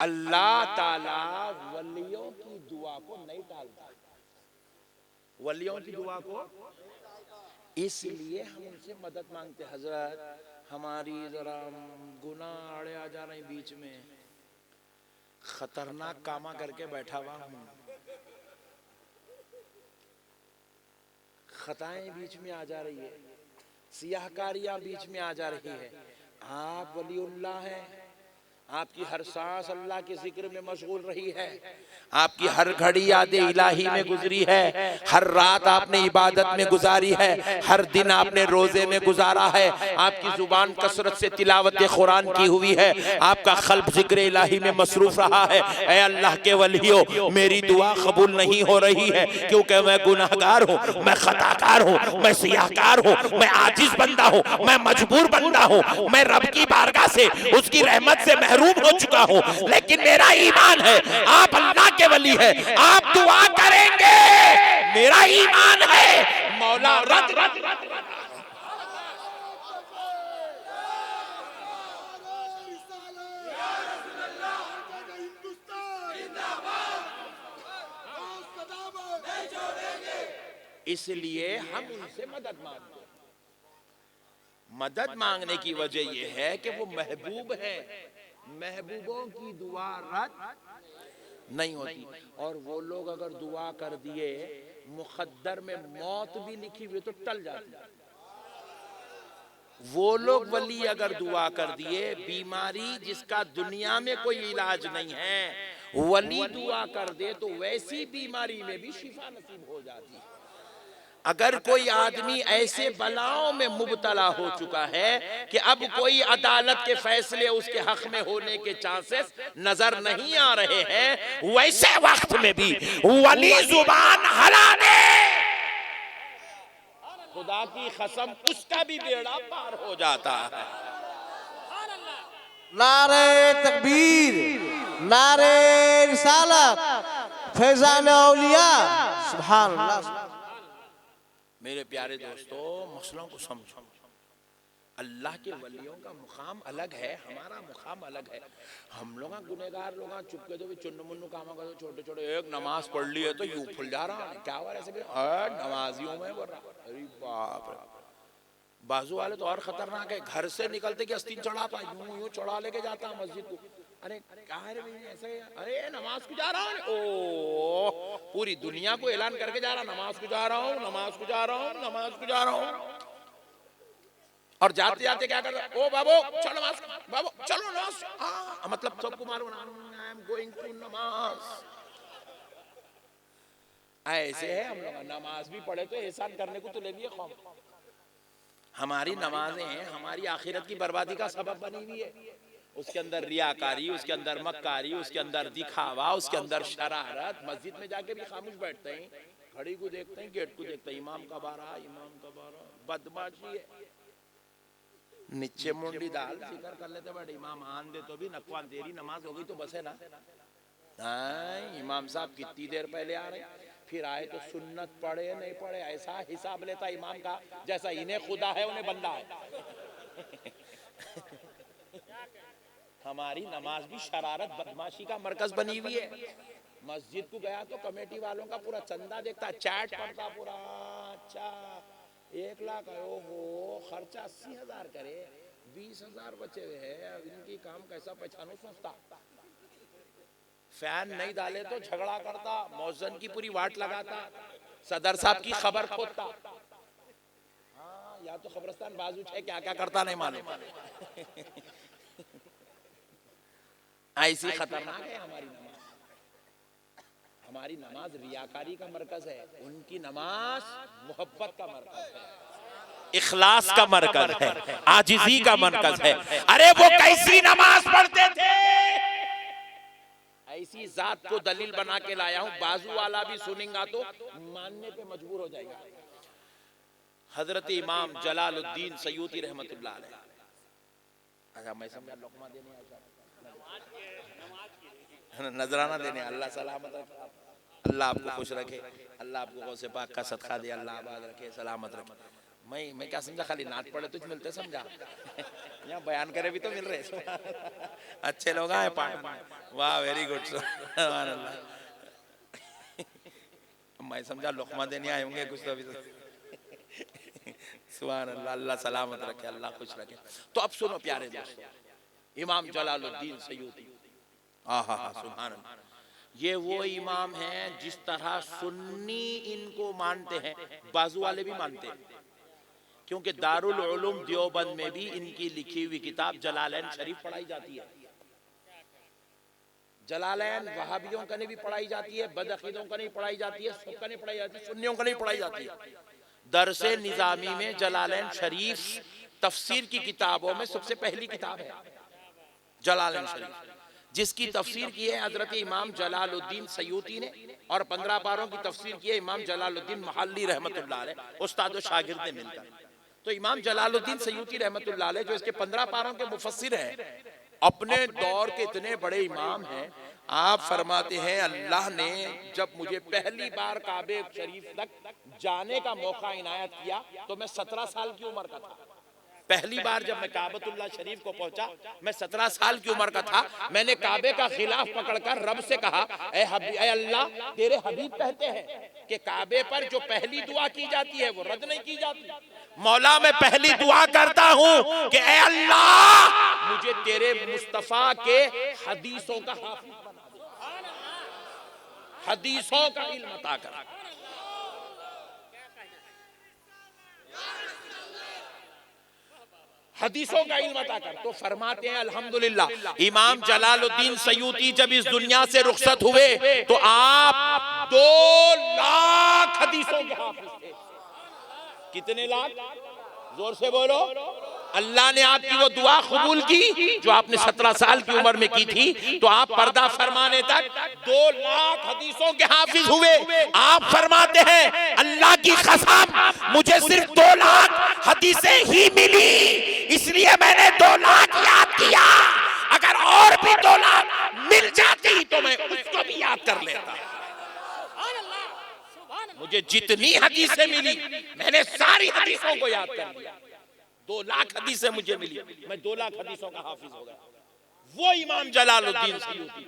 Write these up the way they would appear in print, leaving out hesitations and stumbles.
اللہ تعالیٰ ولیوں کی دعا کو نہیں ٹالتا، ولیوں کی دعا کو اس لیے ہم ان سے مدد مانگتے، حضرت ہماری ذرا گناہ آڑے آ جا رہے ہیں، بیچ میں خطرناک کاما کر کے بیٹھا ہوا ہوں، خطائیں بیچ میں آ جا رہی ہے، سیاہ کاریاں بیچ میں آ جا رہی ہے، آپ ولی اللہ ہیں، آپ کی ہر سانس اللہ کے ذکر میں مشغول رہی ہے، آپ کی ہر گھڑی یاد الہی میں گزری ہے، ہر رات آپ نے عبادت میں گزاری ہے، ہر دن آپ نے روزے میں گزارا ہے، آپ کی زبان کثرت سے تلاوت قرآن کی ہوئی ہے، آپ کا قلب ذکر الہی میں مصروف رہا ہے۔ اے اللہ کے ولیوں، میری دعا قبول نہیں ہو رہی ہے کیونکہ میں گناہگار ہوں، میں خطاکار ہوں، میں سیاہکار ہوں، میں عاجز بندہ ہوں، میں مجبور بندہ ہوں، میں رب کی بارگاہ سے اس کی رحمت سے محروم ہو چکا ہوں، لیکن میرا ایمان ہے آپ اللہ کے ولی ہے، آپ دعا کریں گے، میرا ایمان ہے مولا رد اس لیے ہم ان سے مدد مانگتے ہیں۔ مدد مانگنے کی وجہ یہ ہے کہ وہ محبوب ہے، محبوبوں کی دعا رد نہیں ہوتی، اور وہ لوگ اگر دعا کر دیے مقدر میں موت بھی لکھی ہوئی تو ٹل جاتی، وہ لوگ ولی اگر دعا کر دیے بیماری جس کا دنیا میں کوئی علاج نہیں ہے، ولی دعا کر دے تو ویسی بیماری میں بھی شفا نصیب ہو جاتی ہے۔ اگر کوئی آدمی ایسے بلاؤں میں مبتلا ہو چکا ہے کہ اب کوئی عدالت کے فیصلے اس کے حق میں ہونے کے چانسز نظر نہیں آ رہے ہیں، ویسے وقت میں بھی ولی زبان ہلا دے، خدا کی قسم اس کا بھی بیڑا پار ہو جاتا ہے۔ نعرہ تکبیر، نعرہ رسالت، فیضان اولیاء، سبحان اللہ۔ میرے پیارے دوستو، مسئلوں کو سمجھو، اللہ کے ولیوں کا مقام الگ ہے، ہمارا مقام الگ ہے۔ ہم لوگاں گنہگار لوگاں چپ کے تو بھی چن منو کاما کرتے چھوٹے چھوٹے، ایک نماز پڑھ لی ہے تو یوں پھل جا رہا ہے، کیا ہوا ایسے کہ نمازیوں میں بڑھ رہا، ارے باپ رے، بازو والے تو اور خطرناک ہے، گھر سے نکلتے کہ استین چڑھاتا، یوں یوں چڑھا لے کے جاتا مسجد کو، ارے کیا ہے رے ایسے، ارے نماز کو جا رہا ہوں، اوہ پوری دنیا کو اعلان کر کے جا رہا، نماز کو جا رہا ہوں، نماز کو جا رہا ہوں، نماز کو جا رہا ہوں، اور جاتے جاتے کیا کرتا، او بابو چلو نماز، بابو چلو نماز، مطلب سب کو معلوم I am going to نماز۔ ایسے ہے ہم لوگ، نماز بھی پڑھے تو احسان کرنے کو تو لے لیے قوم، ہماری نمازیں ہیں ہماری آخرت کی بربادی کا سبب بنی ہوئی ہے، اس کے اندر ریاکاری، اس کے اندر مکاری، اس کے اندر دکھاوا، اس کے اندر شرارت، مسجد میں جا کے بھی خاموش بیٹھتے ہیں، گھڑی کو دیکھتے ہیں، گیٹ کو دیکھتے ہیں، امام کب آ رہا، امام کب آ رہا، بدماشی ہے، نیچے منڈی ڈال فکر کر لیتے بٹ امام آن دے تو بھی نقوان تیری نماز ہو گئی تو بس ہے نا، امام صاحب کتنی دیر پہلے آ رہے ہیں، پھر آئے تو سنت پڑھے نہیں پڑھے، ایسا حساب لیتا امام کا جیسا انہیں خدا ہے انہیں بندہ ہے۔ ہماری نماز بھی شرارت بدماشی کا مرکز بنی ہوئی ہے، مسجد کو گیا تو کمیٹی والوں کا پورا چندہ دیکھتا، چیٹ پڑتا پورا، اچھا 1 لاکھ ہو خرچہ 80,000 کرے، 20,000 بچے ہوئے ہیں، اب ان کی کام کیسا پہچانو سوچتا، فین نہیں ڈالے تو جھگڑا کرتا، موزن کی پوری واٹ لگاتا، صدر صاحب کی خبر کھوتا، یا تو خبرستان بازو ہے کیا کیا کرتا نہیں معلوم، ایسی خطرناک ہے ہماری نماز۔ ہماری نماز ریاکاری کا مرکز ہے، ان کی نماز محبت کا مرکز ہے، اخلاص کا مرکز ہے، عاجزی کا مرکز ہے۔ ارے وہ کیسی نماز پڑھتے تھے، ایسی ذات کو دلیل بنا کے لایا ہوں، بازو والا بھی سنیں گا تو ماننے پہ مجبور ہو جائے گا۔ حضرت امام جلال الدین سیوطی رحمت اللہ علیہ، اچھا میں سمجھا لقمہ دینے نظرانہ دینے، اللہ سلامت رکھے، اللہ آپ کو خوش رکھے، اللہ آپ کو غوث پاک کا صدقہ دے، اللہ آباد رکھے، سلامت رکھے۔ میں کیا سمجھا خالی نعت پڑھے تجھ ملتے سمجھا، یہاں بیان کرے بھی تو مل رہے سبحان اللہ. اچھے لوگ آئے پاک. واہ ویری گڈ سبحان اللہ. میں سمجھا لقمہ دینے آئے ہوں گے کچھ تو بھی. سبحان اللہ. اللہ سلامت رکھے, اللہ خوش رکھے. تو اب سنو پیارے دوستو, امام جلال الدین سیوطی, سبحان اللہ, یہ وہ امام ہیں جس طرح سنی ان کو مانتے ہیں بازو والے بھی مانتے ہیں, کیونکہ دارالعلوم دیوبند میں بھی ان کی لکھی ہوئی کتاب جلالین شریف پڑھائی جاتی ہے. جلالین وہابیوں کا نہیں بھی پڑھائی جاتی ہے, بدعقیدوں کا نہیں پڑھائی جاتی ہے, سب کا نہیں پڑھائی جاتی ہے, سنیوں کا نہیں پڑھائی جاتی ہے. درس نظامی میں جلالین شریف تفسیر کی کتابوں میں سب سے پہلی کتاب ہے جلالین شریف, جس کی تفسیر کی ہے حضرت امام جلال الدین سیوطی نے, اور 15 پاروں کی تفسیر کی ہے امام جلال الدین محلی رحمت اللہ علیہ, استاد و شاگرد نے مل کر. تو امام جلال الدین سیوطی رحمت اللہ علیہ جو اس کے 15 پاروں کے مفسر ہیں, اپنے دور کے اتنے بڑے امام ہیں. آپ فرماتے ہیں اللہ نے جب مجھے پہلی بار کعبہ شریف تک جانے کا موقع عنایت کیا تو میں 17 سال کی عمر کا تھا. پہلی بار جب میں کعبۃ اللہ شریف کو پہنچا میں 17 سال کی عمر کا تھا. میں نے کعبے کا غلاف پکڑ کر رب سے کہا, اے اللہ تیرے حبیب کہتے ہیں کہ کعبے پر جو پہلی دعا کی جاتی ہے وہ رد نہیں کی جاتی. مولا میں پہلی دعا کرتا ہوں کہ اے اللہ مجھے تیرے مصطفیٰ کے حدیثوں کا حافظ بنا دے, حدیثوں کا علم عطا کر. حدیثوں کا علم عطا کر. تو فرماتے ہیں الحمدللہ امام جلال الدین سیوطی جب اس دنیا سے رخصت ہوئے تو آپ 2 لاکھ حدیثوں کے حافظ تھے. کتنے لاکھ؟ زور سے بولو. اللہ نے آپ کی وہ دعا قبول کی جو آپ نے 17 سال کی عمر میں کی تھی, تو آپ پردہ فرمانے تک 2 لاکھ حدیثوں کے حافظ ہوئے. آپ فرماتے ہیں اللہ کی قسم مجھے صرف 2 لاکھ حدیثیں ہی ملی, اس لیے میں نے 2 لاکھ یاد کیا. اگر اور بھی 2 لاکھ مل جاتی تو میں اس کو بھی یاد کر لیتا. مجھے جتنی حدیثیں ملی میں نے ساری حدیثوں کو یاد کر لیا. 2 لاکھ حدیثیں مجھے ملی, میں 2 لاکھ حدیثوں کا حافظ ہو گیا. وہ امام جلال الدین سیوطی,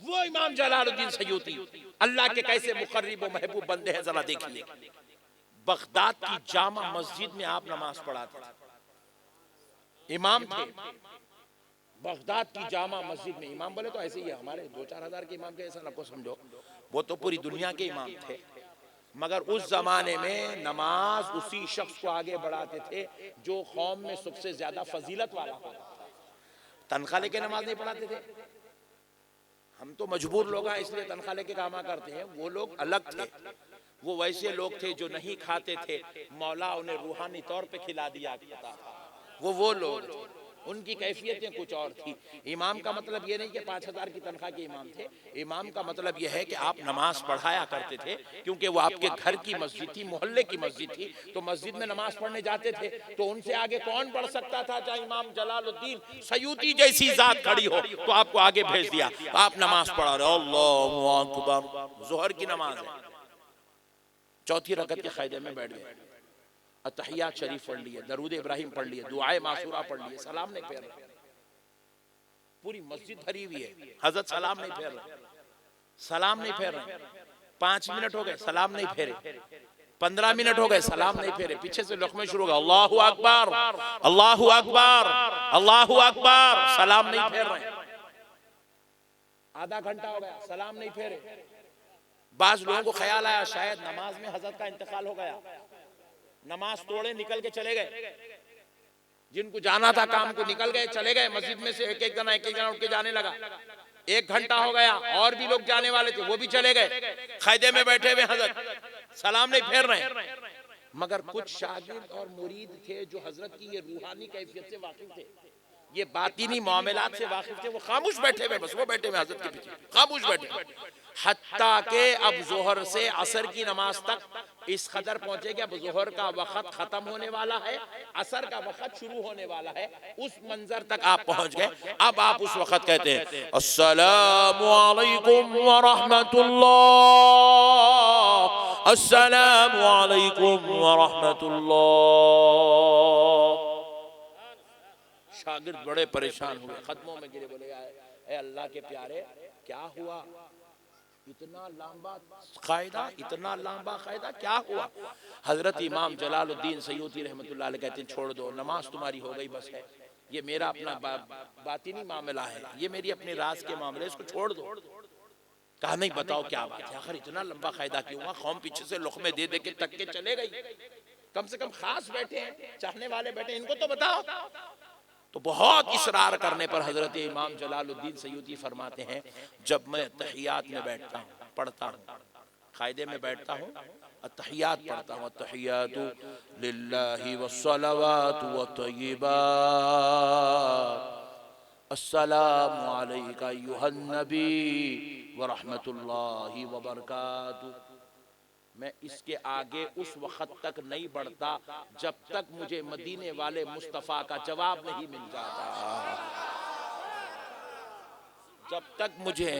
وہ امام جلال الدین سیوطی اللہ کے کیسے مقرب و محبوب بندے ہیں. ذرا دیکھیے, بغداد کی جامع مسجد میں آپ نماز پڑھاتے تھے, امام تھے. بغداد کی جامع مسجد میں امام بولے تو ایسے ہی ہے, ہمارے 2-4 ہزار کے امام کے ایسا نہ کو سمجھو, وہ تو پوری دنیا کے امام تھے. مگر اس زمانے میں نماز اسی شخص کو آگے بڑھاتے تھے جو قوم میں سب سے زیادہ فضیلت والا ہوتا تھا. تنخواہ لے کے نماز نہیں پڑھاتے تھے. ہم تو مجبور لوگ ہیں اس لیے تنخواہ لے کے کاما کرتے ہیں. وہ لوگ الگ تھے, وہ ویسے لوگ تھے جو نہیں کھاتے تھے, مولا انہیں روحانی طور پہ کھلا دیا کرتا تھا. وہ لوگ تھے, ان کی کیفیتیں کچھ اور تھی. امام کا مطلب یہ نہیں کہ 5,000 کی تنخواہ کے امام تھے. امام کا مطلب یہ ہے کہ آپ نماز پڑھایا کرتے تھے, کیونکہ وہ آپ کے گھر کی مسجد تھی, محلے کی مسجد تھی. تو مسجد میں نماز پڑھنے جاتے تھے تو ان سے آگے کون پڑھ سکتا تھا؟ چاہے امام جلال الدین سیوطی جیسی ذات کھڑی ہو, تو آپ کو آگے بھیج دیا, آپ نماز پڑھا رہے. اللہ اکبر. ظہر کی نماز ہے, 4تھی رکعت کے قاعدے میں بیٹھ گئے, اتحیات شریف پڑھ لیے, درود ابراہیم پڑھ لیے, دعائے معصورہ پڑھ لیے, سلام نہیں پھیر رہے. پوری مسجد بھری ہوئی ہے, حضرت سلام نہیں پھیر رہے, سلام نہیں پھیر رہے. 5 منٹ ہو گئے سلام نہیں پھیرے, 15 منٹ ہو گئے سلام نہیں پھیرے. پیچھے سے لقمے شروع ہو گئے, اللہ اکبر اللہ اکبر اللہ اکبر, سلام نہیں پھیر رہے. آدھا گھنٹہ ہو گیا سلام نہیں پھیرے. بعض لوگوں کو خیال آیا شاید نماز میں حضرت کا انتقال ہو گیا, نماز توڑے نکل کے چلے گئے. جن کو جانا تھا کام کو نکل گئے, چلے گئے. مسجد میں سے ایک جنا اٹھ کے جانے لگا. 1 گھنٹہ ہو گیا, اور بھی لوگ جانے والے تھے, وہ بھی چلے گئے. قاعدے میں بیٹھے ہوئے حضرت سلام نہیں پھیر رہے. مگر کچھ شاگرد اور مرید تھے جو حضرت کی یہ روحانی کیفیت سے واقف تھے, یہ باطنی معاملات سے واقف تھے. وہ خاموش بیٹھے ہوئے, بس وہ بیٹھے ہوئے حضرت کے پیچھے خاموش بیٹھے, حتیٰ کہ اب ظہر سے عصر کی نماز تک اس قدر پہنچے کہ اب ظہر کا وقت ختم ہونے والا ہے, عصر کا وقت شروع ہونے والا ہے. اس منظر تک آپ پہنچ گئے. اب آپ اس وقت کہتے ہیں السلام علیکم ورحمت اللہ, السلام علیکم ورحمت اللہ. شاگرد بڑے پریشان ہوئے، قدموں میں گرے، بولے اے اللہ کے پیارے کیا ہوا؟ اتنا لمبا قاعدہ، اتنا لمبا قاعدہ کیا ہوا؟ حضرت امام جلال الدین سیوطی رحمۃ اللہ علیہ کہتے ہیں چھوڑ دو، نماز تمہاری ہو گئی بس ہے، یہ میرا اپنا باطنی معاملہ ہے، یہ میری اپنے راز کے معاملے، اس کو چھوڑ دو۔ کہا نہیں بتاؤ کیا بات ہے، آخر اتنا لمبا قاعدہ کیوں ہوا؟ قوم پیچھے سے لقمے دے دے کے تک کے چلے گئی، کم سے کم خاص بیٹھے ہیں، چاہنے والے بیٹھے ہیں، ان کو تو بتاؤ۔ تو بہت اصرار کرنے پر حضرت امام جلال الدین سیوطی فرماتے ہیں جب میں تحیات میں بیٹھتا ہوں، پڑھتا ہوں، قاعدے میں بیٹھتا ہوں، التحیات پڑھتا ہوں، التحیات للہ والصلوات والطیبات، السلام علیک ایہا النبی ورحمت اللہ وبرکاتہ، میں اس کے آگے اس وقت تک نہیں بڑھتا جب تک مجھے مدینے والے مصطفیٰ کا جواب نہیں مل جاتا، جب تک مجھے